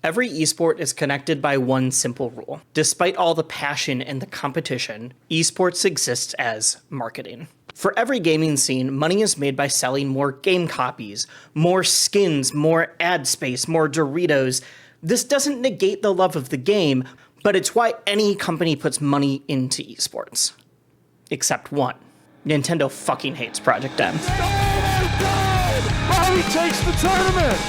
Every esport is connected by one simple rule. Despite all the passion and the competition, esports exists as marketing. For every gaming scene, money is made by selling more game copies, more skins, more ad space, more Doritos. This doesn't negate the love of the game, but it's why any company puts money into esports. Except one. Nintendo fucking hates Project M. Bobby takes the tournament!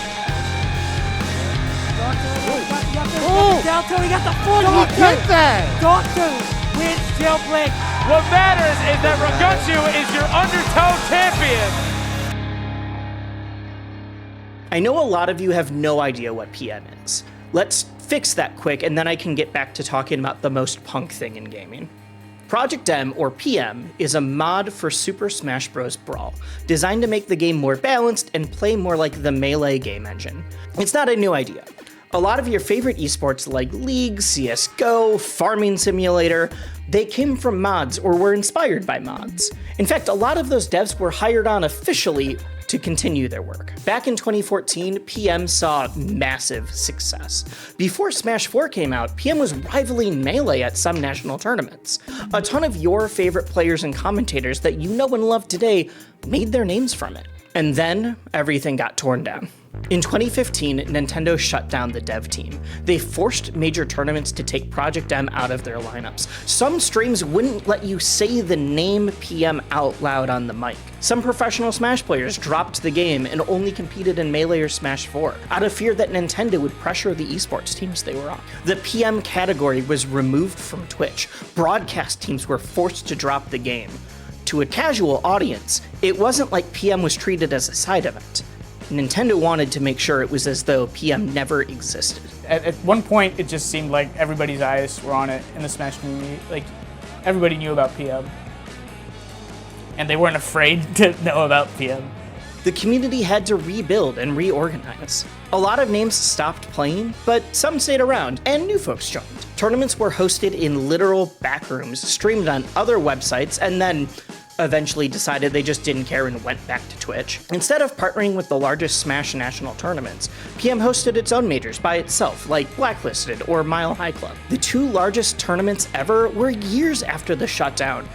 Down till he got the full. Don't get that! Doctor wins jailbreak. What matters is that Ragutsu is your Undertow champion! I know a lot of you have no idea what PM is. Let's fix that quick, and then I can get back to talking about the most punk thing in gaming. Project M, or PM, is a mod for Super Smash Bros. Brawl, designed to make the game more balanced and play more like the Melee game engine. It's not a new idea. A lot of your favorite esports like League, CSGO, Farming Simulator, they came from mods or were inspired by mods. In fact, a lot of those devs were hired on officially to continue their work. Back in 2014, PM saw massive success. Before Smash 4 came out, PM was rivaling Melee at some national tournaments. A ton of your favorite players and commentators that you know and love today made their names from it. And then everything got torn down. In 2015, Nintendo shut down the dev team. They forced major tournaments to take Project M out of their lineups. Some streams wouldn't let you say the name PM out loud on the mic. Some professional Smash players dropped the game and only competed in Melee or Smash 4, out of fear that Nintendo would pressure the esports teams they were on. The PM category was removed from Twitch. Broadcast teams were forced to drop the game. To a casual audience, it wasn't like PM was treated as a side event. Nintendo wanted to make sure it was as though PM never existed. At one point, it just seemed like everybody's eyes were on it in the Smash community. Like, everybody knew about PM. And they weren't afraid to know about PM. The community had to rebuild and reorganize. A lot of names stopped playing, but some stayed around, and new folks joined. Tournaments were hosted in literal backrooms, streamed on other websites, and then eventually decided they just didn't care and went back to Twitch. Instead of partnering with the largest Smash national tournaments, PM hosted its own majors by itself, like Blacklisted or Mile High Club. The two largest tournaments ever were years after the shutdown,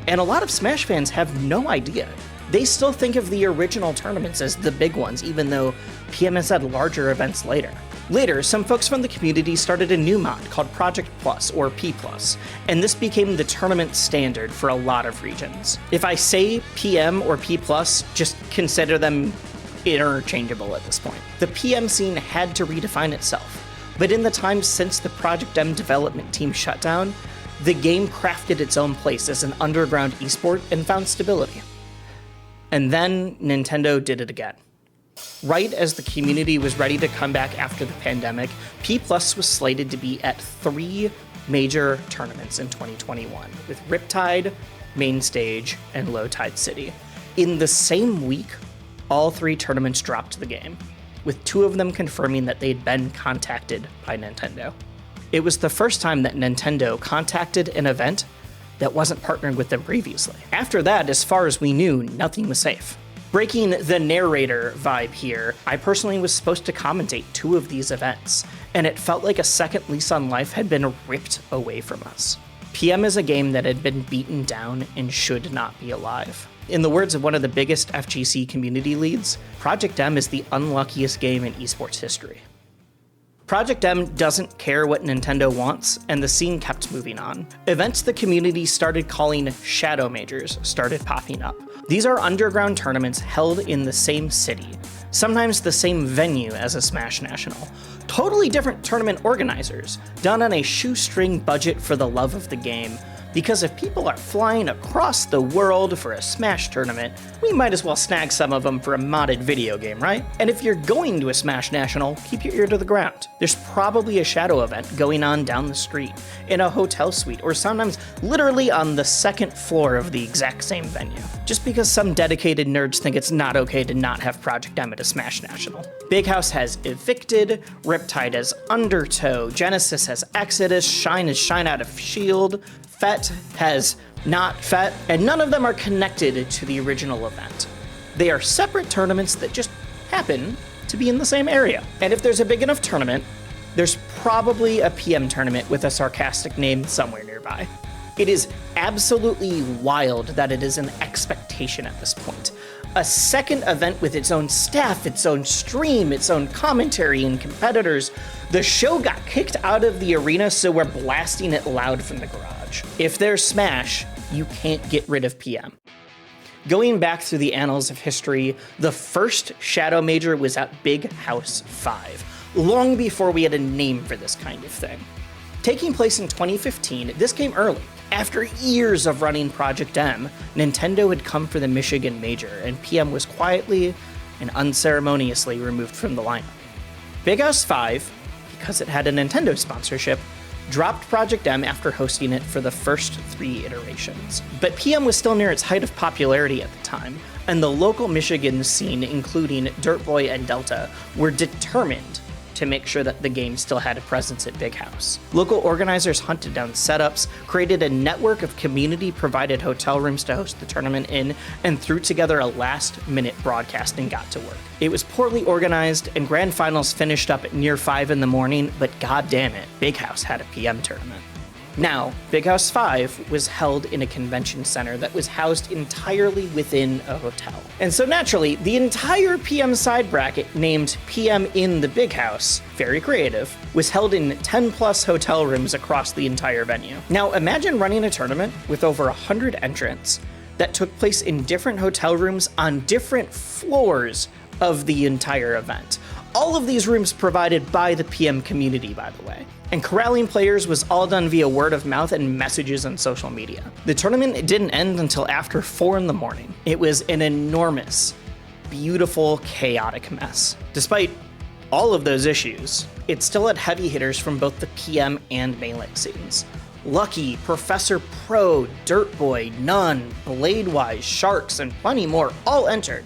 and a lot of Smash fans have no idea. They still think of the original tournaments as the big ones, even though PM has had larger events later. Later, some folks from the community started a new mod called Project Plus, or P+, and this became the tournament standard for a lot of regions. If I say PM or P+, just consider them interchangeable at this point. The PM scene had to redefine itself, but in the time since the Project M development team shut down, the game crafted its own place as an underground esport and found stability. And then Nintendo did it again. Right as the community was ready to come back after the pandemic, P+ was slated to be at 3 major tournaments in 2021, with Riptide, Main Stage, and Low Tide City. In the same week, all 3 tournaments dropped the game, with 2 of them confirming that they'd been contacted by Nintendo. It was the first time that Nintendo contacted an event that wasn't partnered with them previously. After that, as far as we knew, nothing was safe. Breaking the narrator vibe here, I personally was supposed to commentate 2 of these events, and it felt like a second lease on life had been ripped away from us. PM is a game that had been beaten down and should not be alive. In the words of one of the biggest FGC community leads, Project M is the unluckiest game in esports history. Project M doesn't care what Nintendo wants, and the scene kept moving on. Events the community started calling Shadow Majors started popping up. These are underground tournaments held in the same city, sometimes the same venue as a Smash National. Totally different tournament organizers, done on a shoestring budget for the love of the game, because if people are flying across the world for a Smash tournament, we might as well snag some of them for a modded video game, right? And if you're going to a Smash National, keep your ear to the ground. There's probably a Shadow event going on down the street, in a hotel suite, or sometimes literally on the 2nd floor of the exact same venue. Just because some dedicated nerds think it's not okay to not have Project M at a Smash National. Big House has Evicted, Riptide has Undertow, Genesis has Exodus, Shine is Shine Out of Shield, Féte has not Féte, and none of them are connected to the original event. They are separate tournaments that just happen to be in the same area. And if there's a big enough tournament, there's probably a PM tournament with a sarcastic name somewhere nearby. It is absolutely wild that it is an expectation at this point. A second event with its own staff, its own stream, its own commentary and competitors. The show got kicked out of the arena, so we're blasting it loud from the garage. If there's Smash, you can't get rid of PM. Going back through the annals of history, the first Shadow Major was at Big House 5, long before we had a name for this kind of thing. Taking place in 2015, this came early. After years of running Project M, Nintendo had come for the Michigan Major, and PM was quietly and unceremoniously removed from the lineup. Big House 5, because it had a Nintendo sponsorship, dropped Project M after hosting it for the first 3 iterations. But PM was still near its height of popularity at the time, and the local Michigan scene, including Dirt Boy and Delta, were determined to make sure that the game still had a presence at Big House. Local organizers hunted down setups, created a network of community-provided hotel rooms to host the tournament in, and threw together a last-minute broadcast and got to work. It was poorly organized, and grand finals finished up at near 5 in the morning, but goddamn it, Big House had a PM tournament. Now, Big House 5 was held in a convention center that was housed entirely within a hotel. And so naturally, the entire PM side bracket, named PM in the Big House, very creative, was held in 10+ hotel rooms across the entire venue. Now, imagine running a tournament with over 100 entrants that took place in different hotel rooms on different floors of the entire event. All of these rooms provided by the PM community, by the way. And corralling players was all done via word of mouth and messages on social media. The tournament didn't end until after 4 in the morning. It was an enormous, beautiful, chaotic mess. Despite all of those issues, it still had heavy hitters from both the PM and Melee scenes. Lucky, Professor Pro, Dirt Boy, Nun, Bladewise, Sharks, and plenty more all entered.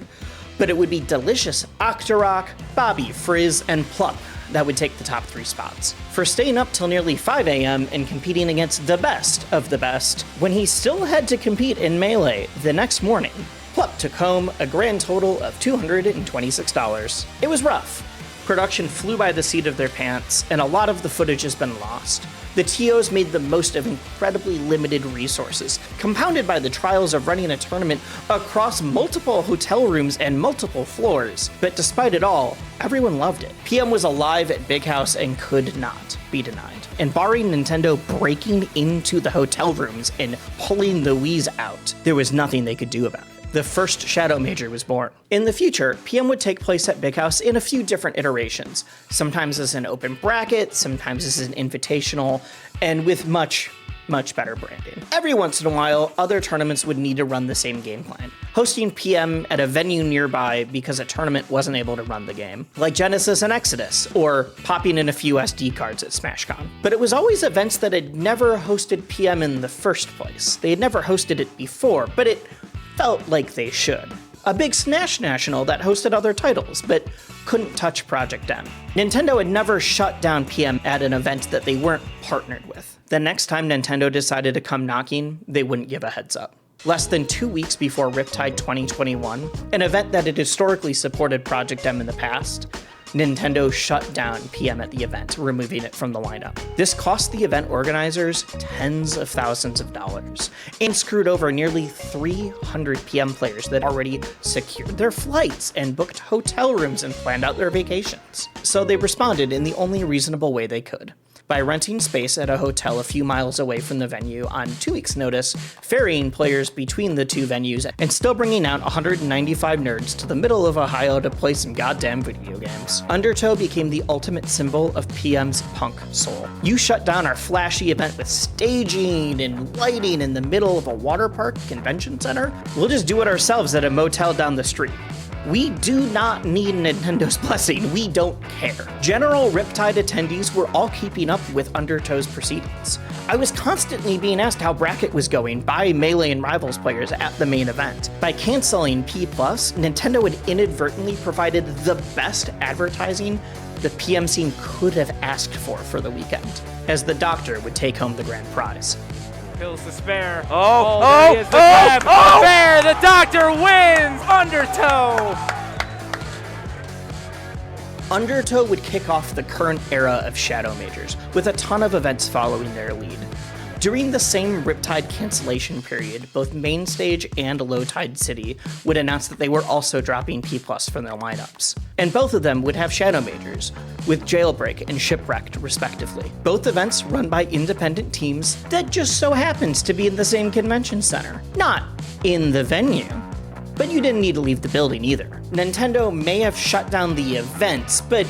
But it would be Delicious, Octorok, Bobby, Frizz, and Plump that would take the top 3 spots. For staying up till nearly 5 a.m. and competing against the best of the best, when he still had to compete in Melee the next morning, Plump took home a grand total of $226. It was rough. Production flew by the seat of their pants, and a lot of the footage has been lost. The TOs made the most of incredibly limited resources, compounded by the trials of running a tournament across multiple hotel rooms and multiple floors. But despite it all, everyone loved it. PM was alive at Big House and could not be denied. And barring Nintendo breaking into the hotel rooms and pulling the Wii's out, there was nothing they could do about it. The first Shadow Major was born. In the future, PM would take place at Big House in a few different iterations, sometimes as an open bracket, sometimes as an invitational, and with much better branding. Every once in a while, other tournaments would need to run the same game plan, hosting PM at a venue nearby because a tournament wasn't able to run the game, like Genesis and Exodus, or popping in a few SD cards at SmashCon. But it was always events that had never hosted PM in the first place. They had never hosted it before, but it felt like they should. A big Smash National that hosted other titles, but couldn't touch Project M. Nintendo had never shut down PM at an event that they weren't partnered with. The next time Nintendo decided to come knocking, they wouldn't give a heads up. Less than 2 weeks before Riptide 2021, an event that had historically supported Project M in the past, Nintendo shut down PM at the event, removing it from the lineup. This cost the event organizers tens of thousands of dollars and screwed over nearly 300 PM players that already secured their flights and booked hotel rooms and planned out their vacations. So they responded in the only reasonable way they could, by renting space at a hotel a few miles away from the venue on 2 weeks' notice, ferrying players between the two venues, and still bringing out 195 nerds to the middle of Ohio to play some goddamn video games. Undertow became the ultimate symbol of PM's punk soul. You shut down our flashy event with staging and lighting in the middle of a water park convention center? We'll just do it ourselves at a motel down the street. We do not need Nintendo's blessing. We don't care. General Riptide attendees were all keeping up with Undertow's proceedings. I was constantly being asked how bracket was going by Melee and Rivals players at the main event. By canceling P+, Nintendo had inadvertently provided the best advertising the PM scene could have asked for the weekend, as the Doctor would take home the grand prize. Kills the spare. There he is, the grab. Spare, the Doctor wins! Undertow! Undertow would kick off the current era of Shadow Majors, with a ton of events following their lead. During the same Riptide cancellation period, both Mainstage and Low Tide City would announce that they were also dropping P+ from their lineups. And both of them would have Shadow Majors, with Jailbreak and Shipwrecked, respectively. Both events run by independent teams that just so happens to be in the same convention center. Not in the venue. But you didn't need to leave the building either. Nintendo may have shut down the events, but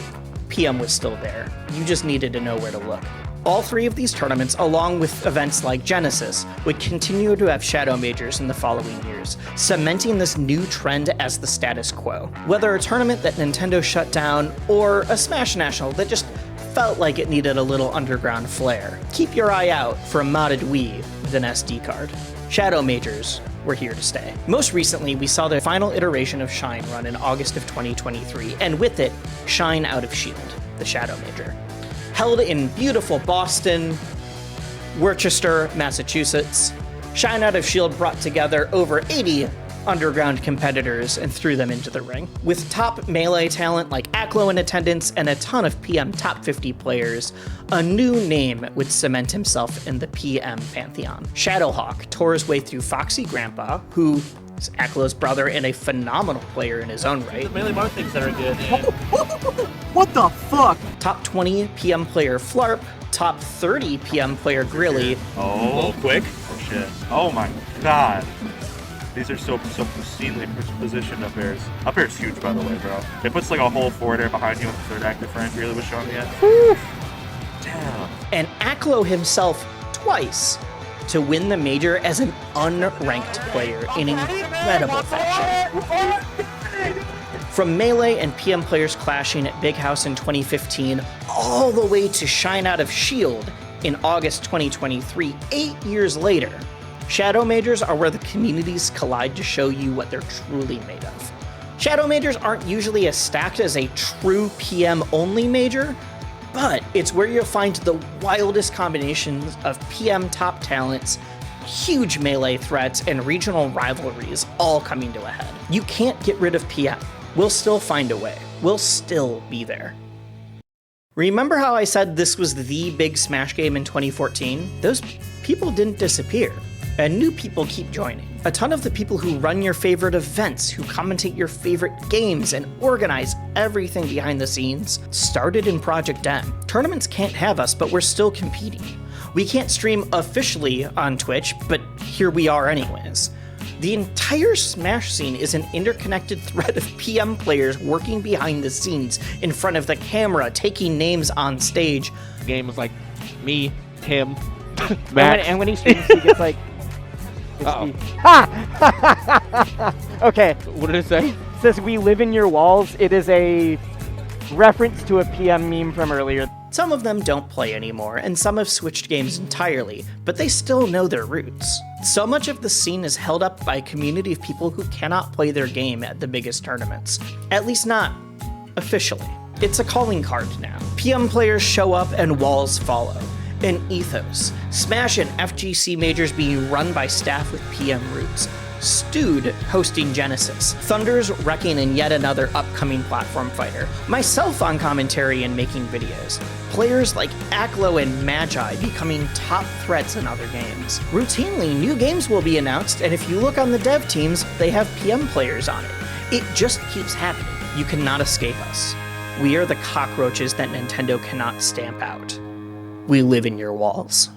PM was still there. You just needed to know where to look. All three of these tournaments, along with events like Genesis, would continue to have Shadow Majors in the following years, cementing this new trend as the status quo. Whether a tournament that Nintendo shut down, or a Smash National that just felt like it needed a little underground flair, keep your eye out for a modded Wii with an SD card. Shadow Majors were here to stay. Most recently, we saw the final iteration of Shine run in August of 2023, and with it, Shine Out of Shield, the Shadow Major. Held in beautiful Boston, Worcester, Massachusetts, Shine Out of Shield brought together over 80 underground competitors and threw them into the ring. With top Melee talent like Aklo in attendance and a ton of PM top 50 players, a new name would cement himself in the PM pantheon. Shadowhawk tore his way through Foxy Grandpa, who is Aklo's brother and a phenomenal player in his own right. The Melee Bar things that are good. What the fuck? Top 20 PM player Flarp, top 30 PM player Grilly. Oh, quick. Oh shit. Oh my god. These are so pristinely positioned up airs. Up air's huge, by the way, bro. It puts like a whole forward air behind you with the third active frame really was showing me it. Damn. And Aklo himself twice to win the major as an unranked player in incredible fashion. From Melee and PM players clashing at Big House in 2015, all the way to Shine Out of Shield in August 2023, 8 years later, Shadow Majors are where the communities collide to show you what they're truly made of. Shadow Majors aren't usually as stacked as a true PM-only major, but it's where you'll find the wildest combinations of PM top talents, huge Melee threats, and regional rivalries all coming to a head. You can't get rid of PM. We'll still find a way. We'll still be there. Remember how I said this was the big Smash game in 2014? Those people didn't disappear, and new people keep joining. A ton of the people who run your favorite events, who commentate your favorite games, and organize everything behind the scenes started in Project M. Tournaments can't have us, but we're still competing. We can't stream officially on Twitch, but here we are anyways. The entire Smash scene is an interconnected thread of PM players working behind the scenes, in front of the camera, taking names on stage. The game was like me, him, Max. And when he streams, he gets like... Okay. What did it say? It says, "We live in your walls." It is a reference to a PM meme from earlier. Some of them don't play anymore, and some have switched games entirely, but they still know their roots. So much of the scene is held up by a community of people who cannot play their game at the biggest tournaments. At least not officially. It's a calling card now. PM players show up and walls follow. An ethos. Smash and FGC majors being run by staff with PM roots. Stewed hosting Genesis. Thunder's wrecking in yet another upcoming platform fighter. Myself on commentary and making videos. Players like Aklo and Magi becoming top threats in other games. Routinely, new games will be announced, and if you look on the dev teams, they have PM players on it. It just keeps happening. You cannot escape us. We are the cockroaches that Nintendo cannot stamp out. We live in your walls.